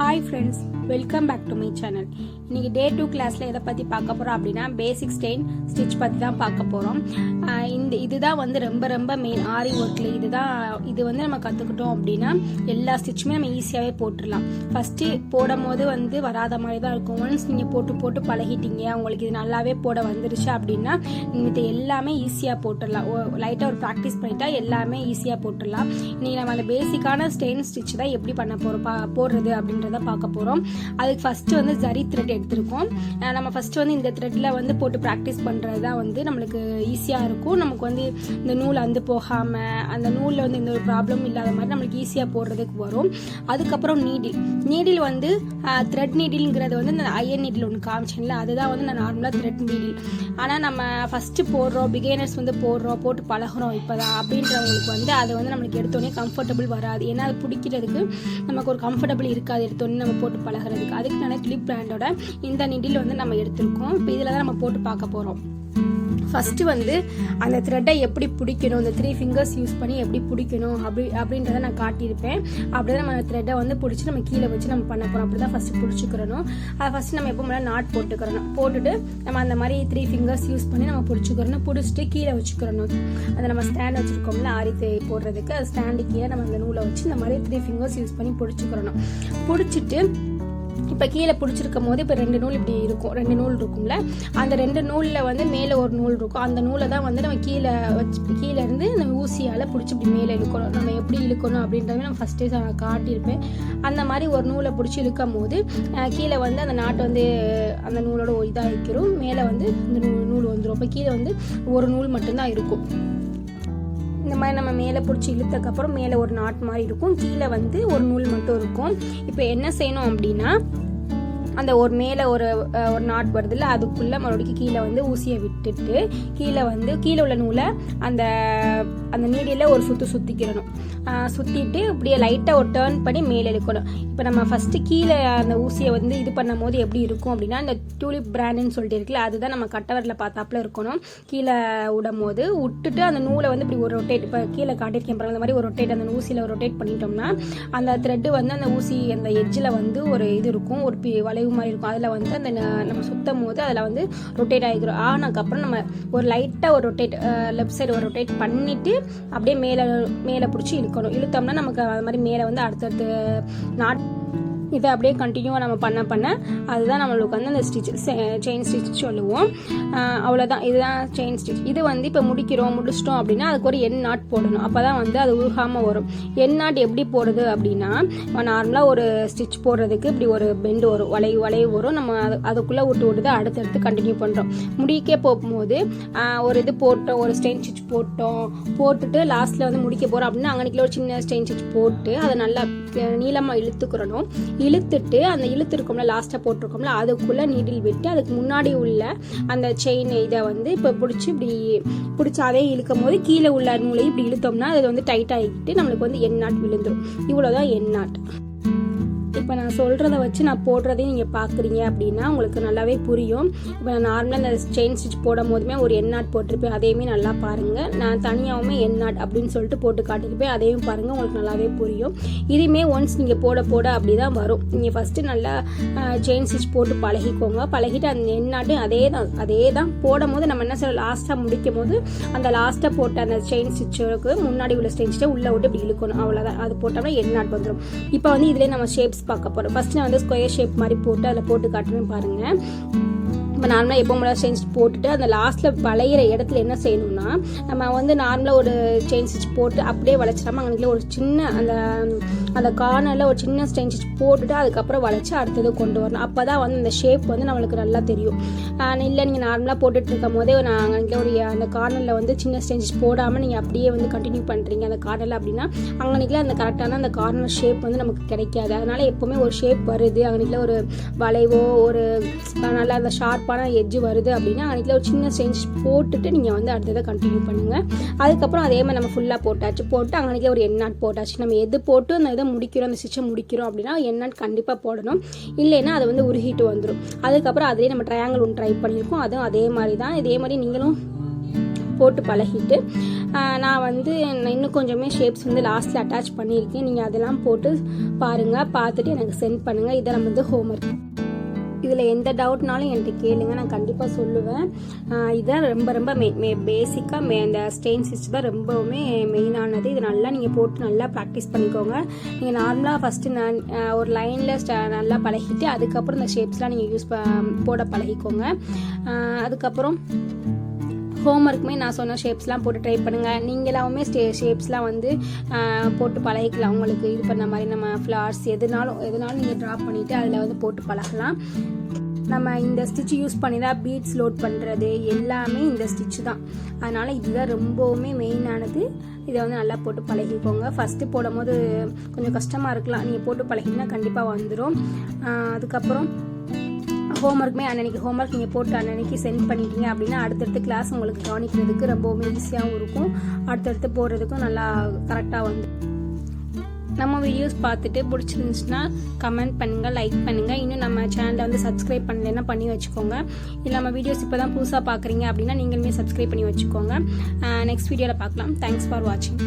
Hi friends, welcome back to my channel. இன்றைக்கி day 2 கிளாஸில் எதை பற்றி பார்க்க போகிறோம் அப்படின்னா பேசிக் ஸ்டெயின் ஸ்டிச் பற்றி தான் பார்க்க போகிறோம். இதுதான் வந்து ரொம்ப மெயின் ஆரி ஒர்க்கில். இது வந்து நம்ம கற்றுக்கிட்டோம் அப்படின்னா எல்லா ஸ்டிச்சுமே நம்ம ஈஸியாகவே போட்டுடலாம். ஃபஸ்ட்டு போடும் போது வந்து வராத மாதிரி தான் இருக்கும். ஒன்ஸ் நீங்கள் போட்டு பழகிட்டீங்க, உங்களுக்கு இது நல்லாவே போட வந்துருச்சு அப்படின்னா இது எல்லாமே ஈஸியாக போட்டுடலாம். லைட்டாக ஒரு ப்ராக்டிஸ் பண்ணிட்டா எல்லாமே ஈஸியாக போட்டுடலாம். இன்றைக்கி நம்ம அந்த பேசிக்கான ஸ்டெயின் ஸ்டிச் தான் எப்படி பண்ண போகிறோம் போடுறது அப்படின்றத பார்க்க போகிறோம். அதுக்கு ஃபஸ்ட்டு வந்து ஜரி த்ரெட் எடுத்திருக்கோம். நம்ம ஃபஸ்ட்டு வந்து இந்த த்ரெட்டில் வந்து போட்டு ப்ராக்டிஸ் பண்ணுறது தான் வந்து நம்மளுக்கு ஈஸியாக இருக்கும். நமக்கு வந்து இந்த நூல் அந்து போகாமல், அந்த நூலில் வந்து எந்த ஒரு ப்ராப்ளம் இல்லாத மாதிரி நம்மளுக்கு ஈஸியாக போடுறதுக்கு வரும். அதுக்கப்புறம் நீடில் வந்து த்ரெட் நீடில்ங்கிறது வந்து இந்த அயன் நீடில் ஒன்று காமிச்சேன்ல, அதுதான் வந்து நான் நார்மலாக த்ரெட் நீடில். ஆனால் நம்ம ஃபஸ்ட்டு போடுறோம், பிகினர்ஸ் வந்து போட்டு பழகிறோம் இப்போதான் அப்படின்றவங்களுக்கு வந்து அது வந்து நம்மளுக்கு எடுத்தோடனே கம்ஃபர்டபுள் வராது. ஏன்னா அது பிடிக்கிறதுக்கு நமக்கு ஒரு கம்ஃபர்டபுள் இருக்காது எடுத்தோடனே நம்ம போட்டு பழகிறதுக்கு. அதுக்கு நான் கிளிப் பிராண்டோட இந்த நீடில் வந்து நம்ம எடுத்திருக்கோம். இப்போ இதில் தான் நம்ம போட்டு பார்க்க போகிறோம். ஃபஸ்ட்டு வந்து அந்த த்ரெட்டை எப்படி பிடிக்கணும், இந்த 3 ஃபிங்கர்ஸ் யூஸ் பண்ணி எப்படி பிடிக்கணும் அப்படின்றத நான் காட்டியிருப்பேன். அப்படி தான் நம்ம த்ரெட்டை வந்து பிடிச்சி நம்ம கீழே வச்சு நம்ம பண்ண போகிறோம். அப்படி தான் ஃபஸ்ட்டு பிடிச்சிக்கிறணும். அதை ஃபஸ்ட்டு நம்ம எப்போ மேலே நாட் போட்டுட்டு நம்ம அந்த மாதிரி 3 ஃபிங்கர்ஸ் யூஸ் பண்ணி நம்ம பிடிச்சிட்டு கீழே வச்சுக்கிறணும். அதை நம்ம ஸ்டாண்ட் வச்சுருக்கோம்ல ஆரி போடுறதுக்கு, அது ஸ்டாண்டு கீழே நம்ம அந்த நூலை வச்சு இந்த மாதிரி 3 ஃபிங்கர்ஸ் யூஸ் பண்ணி பிடிச்சிட்டு இப்போ கீழே பிடிச்சிருக்கும் போது இப்போ 2 நூல் இப்படி இருக்கும், 2 நூல் இருக்கும்ல, அந்த 2 நூலில் வந்து மேலே ஒரு நூல் இருக்கும். அந்த நூலை தான் வந்து நம்ம கீழே இருந்து நம்ம ஊசியால் பிடிச்சி இப்படி மேலே இழுக்கணும். நம்ம எப்படி இழுக்கணும் அப்படின்றத நான் ஃபஸ்ட்டே காட்டியிருப்பேன். அந்த மாதிரி ஒரு நூலை பிடிச்சி இழுக்கும் போது கீழே வந்து அந்த நாட்டு வந்து அந்த நூலோட இதாக வைக்கிறோம், மேலே வந்து இந்த நூல் வந்துடும். இப்போ கீழே வந்து ஒரு நூல் மட்டும்தான் இருக்கும். இந்த மாதிரி நம்ம மேலே பிடிச்சி இழுத்ததுக்கப்புறம் மேலே ஒரு நாட் மாதிரி இருக்கும், கீழே வந்து ஒரு நூல் மட்டும் இருக்கும். இப்போ என்ன செய்யணும் அப்படின்னா அந்த ஒரு மேலே ஒரு நாட் வருதுல்ல, அதுக்குள்ளே மறுபடியும் கீழே வந்து ஊசியை விட்டுட்டு கீழே உள்ள நூலை அந்த நீடியில் ஒரு சுற்றிக்கிறணும். சுற்றிட்டு அப்படியே லைட்டாக ஒரு டேர்ன் பண்ணி மேலே இழுக்கணும். இப்போ நம்ம ஃபஸ்ட்டு கீழே அந்த ஊசியை வந்து இது பண்ணும் போது எப்படி இருக்கும் அப்படின்னா இந்த டியூலிப் பிராண்டுன்னு சொல்லிட்டு இருக்குல்ல, அதுதான் நம்ம கட்டவரில் பார்த்தாப்புல இருக்கணும். கீழே விடும் போது விட்டுட்டு அந்த நூலை வந்து இப்படி ஒரு ரொட்டேட், இப்போ கீழே காட்டியிருக்கேன் பாருங்க, அந்த மாதிரி ஒரு ரொட்டேட், அந்த ஊசியில் ஒரு ரொட்டேட் பண்ணிட்டோம்னா அந்த த்ரெட்டு வந்து அந்த ஊசி அந்த எட்ஜில் வந்து ஒரு இது இருக்கும், ஒரு வளைவு மாதிரி இருக்கும். அதில் வந்து அந்த நம்ம சுற்றும் போது அதில் வந்து ரொட்டேட் ஆகிக்கிறோம். ஆனதுக்கப்புறம் நம்ம ஒரு லைட்டாக ஒரு ரொட்டேட், லெஃப்ட் சைடு ஒரு ரொட்டேட் பண்ணிவிட்டு அப்படியே மேலே பிடிச்சி இழுத்தோம்னா நமக்கு அது மாதிரி மேலே வந்து அடுத்தடுத்து நாட் இதை அப்படியே கண்டினியூவாக நம்ம பண்ண அதுதான் நம்மளுக்கு வந்து அந்த செயின் ஸ்டிச் சொல்லுவோம். அவ்வளோதான், இதுதான் செயின் ஸ்டிச். இது வந்து இப்போ முடிச்சிட்டோம் அப்படின்னா அதுக்கு ஒரு எண் நாட் போடணும். அப்போ தான் வந்து அது உருகாமல் வரும். எண் நாட் எப்படி போடுறது அப்படின்னா நார்மலாக ஒரு ஸ்டிச் போடுறதுக்கு இப்படி ஒரு பெண்டு வரும், வளைவு வரும். நம்ம அதுக்குள்ளே விட்டு அடுத்தடுத்து கண்டினியூ பண்ணுறோம். முடிக்கே போகும்போது ஒரு இது போட்டோம், ஒரு ஸ்டெயின் ஸ்டிச் போட்டுட்டு லாஸ்ட்டில் வந்து முடிக்க போகிறோம் அப்படின்னா அங்கனைக்குள்ள ஒரு சின்ன ஸ்டெயின் ஸ்டிச் போட்டு அதை நல்லா நீளமாக இழுத்துட்டு அந்த இழுத்துருக்கோம்ல, லாஸ்ட்டாக போட்டிருக்கோம்ல, அதுக்குள்ளே நீடில் விட்டு அதுக்கு முன்னாடி உள்ள அந்த செயின் இதை வந்து இப்போ பிடிச்சி அதே இழுக்கும் போது கீழே உள்ள நூலை இப்படி இழுத்தோம்னா அது வந்து டைட் ஆகிட்டு நம்மளுக்கு வந்து எண் நாட் விழுந்துடும். இவ்வளோதான் எண் நாட். இப்போ நான் சொல்கிறத வச்சு நான் போடுறதையும் நீங்கள் பார்க்குறீங்க அப்படின்னா உங்களுக்கு நல்லாவே புரியும். இப்போ நான் நார்மலாக இந்த செயின் ஸ்டிச் போடும் போதுமே ஒரு எண் நாட் போட்டிருப்பேன், அதையுமே நல்லா பாருங்கள். நான் தனியாகவுமே எண் நாட் அப்படின்னு சொல்லிட்டு போட்டு காட்டியிருப்பேன், அதையும் பாருங்கள், உங்களுக்கு நல்லாவே புரியும். இதுவுமே ஒன்ஸ் நீங்கள் போட அப்படி தான் வரும். நீங்கள் ஃபஸ்ட்டு நல்லா செயின் ஸ்டிச் போட்டு பழகிட்டு அந்த எண் நாட்டு அதே தான் போடும் போது நம்ம என்ன சொல்ல லாஸ்ட்டாக முடிக்கும் போது அந்த லாஸ்ட்டாக போட்ட அந்த செயின் ஸ்டிச்சுக்கு முன்னாடி உள்ள செயின் ஸ்டிச்சை உள்ளே விட்டு இப்படி இழுக்கணும். அவ்வளோதான், அது போட்டோம்னா எண் நாட் வந்துடும். இப்போ வந்து இதிலே நம்ம ஷேப்ஸ் பார்க்க போகிறோம். ஃபர்ஸ்ட் நான் வந்து ஸ்கொயர் ஷேப் மாதிரி போட்டு அதில் போட்டு காட்டுறேன் பாருங்கள். இப்போ நார்மலாக எப்போ முன்னாடி செயின் ஸ்டிச் போட்டுட்டு அந்த லாஸ்ட்டில் வளையிற இடத்துல என்ன செய்யணும்னா நம்ம வந்து நார்மலாக ஒரு செயின் ஸ்டிச் போட்டு அப்படியே வளைச்சிடாமல் அங்கே ஒரு சின்ன அந்த கார்னரில் ஒரு சின்ன செயின் ஸ்டிச் போட்டுட்டு அதுக்கப்புறம் வளைச்சி அடுத்தது கொண்டு வரணும். அப்போ தான் வந்து அந்த ஷேப் வந்து நம்மளுக்கு நல்லா தெரியும். இல்லை நீங்கள் நார்மலாக போட்டுட்டு இருக்கும் போதே நான் அங்கே அந்த கார்னரில் வந்து சின்ன செயின் ஸ்டிச் போடாமல் நீங்கள் அப்படியே வந்து கண்டினியூ பண்ணுறீங்க அந்த கார்னரில் அப்படின்னா அங்கனைக்குள்ள அந்த கரெக்டான அந்த கார்னர் ஷேப் வந்து நமக்கு கிடைக்காது. அதனால் எப்போவுமே ஒரு ஷேப் வருது, அங்கனைக்குள்ள ஒரு வளைவோ ஒரு நல்லா அந்த ஷார்ப்பான எட்ஜ் வருது அப்படின்னா அன்றைக்கி ஒரு சின்ன செஞ்ச் போட்டுட்டு நீங்கள் வந்து அடுத்ததை கண்டினியூ பண்ணுங்கள். அதுக்கப்புறம் அதே மாதிரி நம்ம ஃபுல்லாக போட்டு அன்றைக்கி ஒரு எண் நாட் போட்டாச்சு. நம்ம எது போட்டு அந்த இதை முடிக்கிறோம், அந்த ஸ்டிச்சை முடிக்கிறோம் அப்படின்னா எண் நாட் கண்டிப்பாக போடணும். இல்லைன்னா அது வந்து உருகிட்டு வந்துடும். அதுக்கப்புறம் அதிலே நம்ம ட்ரையாங்கிள் ஒன்று ட்ரை பண்ணியிருக்கோம், அதுவும் அதே மாதிரி தான். இதே மாதிரி நீங்களும் போட்டு பழகிட்டு நான் வந்து இன்னும் கொஞ்சமே ஷேப்ஸ் வந்து லாஸ்ட்டில் அட்டாச் பண்ணியிருக்கேன். நீங்கள் அதெல்லாம் போட்டு பாருங்கள், பார்த்துட்டு எனக்கு சென்ட் பண்ணுங்கள். இதை நம்ம வந்து ஹோம்ஒர்க். இதில் எந்த டவுட்னாலும் என்கிட்ட கேளுங்க, நான் கண்டிப்பாக சொல்லுவேன். இதான் ரொம்ப ரொம்ப பேசிக்காக இந்த ஸ்டெயின் ஸ்டிச் தான் ரொம்பவுமே மெயினானது. இது நல்லா நீங்கள் போட்டு நல்லா ப்ராக்டிஸ் பண்ணிக்கோங்க. நீங்கள் நார்மலாக ஃபஸ்ட்டு ஒரு லைனில் நல்லா பழகிட்டு அதுக்கப்புறம் இந்த ஷேப்ஸ்லாம் நீங்கள் போட பழகிக்கோங்க. அதுக்கப்புறம் ஹோம்ஒர்க்குமே நான் சொன்ன ஷேப்ஸ்லாம் போட்டு ட்ரை பண்ணுங்கள். நீங்களாவுமே ஷேப்ஸ்லாம் வந்து போட்டு பழகிக்கலாம். உங்களுக்கு இது பண்ண மாதிரி நம்ம ஃப்ளார்ஸ் எதுனாலும் நீங்கள் ட்ரா பண்ணிவிட்டு அதில் வந்து போட்டு பழகலாம். நம்ம இந்த ஸ்டிச் யூஸ் பண்ணி தான் பீட்ஸ் லோட் பண்ணுறது எல்லாமே இந்த ஸ்டிச் தான். அதனால் இதுதான் ரொம்பவுமே மெயினானது. இதை வந்து நல்லா போட்டு பழகிக்கோங்க. ஃபஸ்ட்டு போடும் போது கொஞ்சம் கஷ்டமாக இருக்கலாம், நீங்கள் போட்டு பழகினா கண்டிப்பாக வந்துடும். அதுக்கப்புறம் ஹோம்ஒர்க்குமே அன்னன்னைக்கு ஹோம்ஒர்க் நீங்கள் போட்டு அன்னன்னைக்கு சென்ட் பண்ணிட்டீங்க அப்படின்னா அடுத்தடுத்த கிளாஸ் உங்களுக்கு கவனிக்கிறதுக்கு ரொம்பவுமே ஈஸியாகவும் இருக்கும். அடுத்தடுத்து போடுறதுக்கும் நல்லா கரெக்டாக வந்து நம்ம வீடியோஸ் பார்த்துட்டு பிடிச்சிருந்துச்சுன்னா கமெண்ட் பண்ணுங்கள், லைக் பண்ணுங்கள். இன்னும் நம்ம சேனலை வந்து சப்ஸ்கிரைப் பண்ணலைன்னா பண்ணி வச்சுக்கோங்க. இல்லை நம்ம வீடியோஸ் இப்போ தான் புதுசாக பார்க்குறீங்க அப்படின்னா நீங்களுமே சப்ஸ்கிரைப் பண்ணி வச்சுக்கோங்க. நெக்ஸ்ட் வீடியோவில் பார்க்கலாம். தேங்க்ஸ் ஃபார் வாட்சிங்.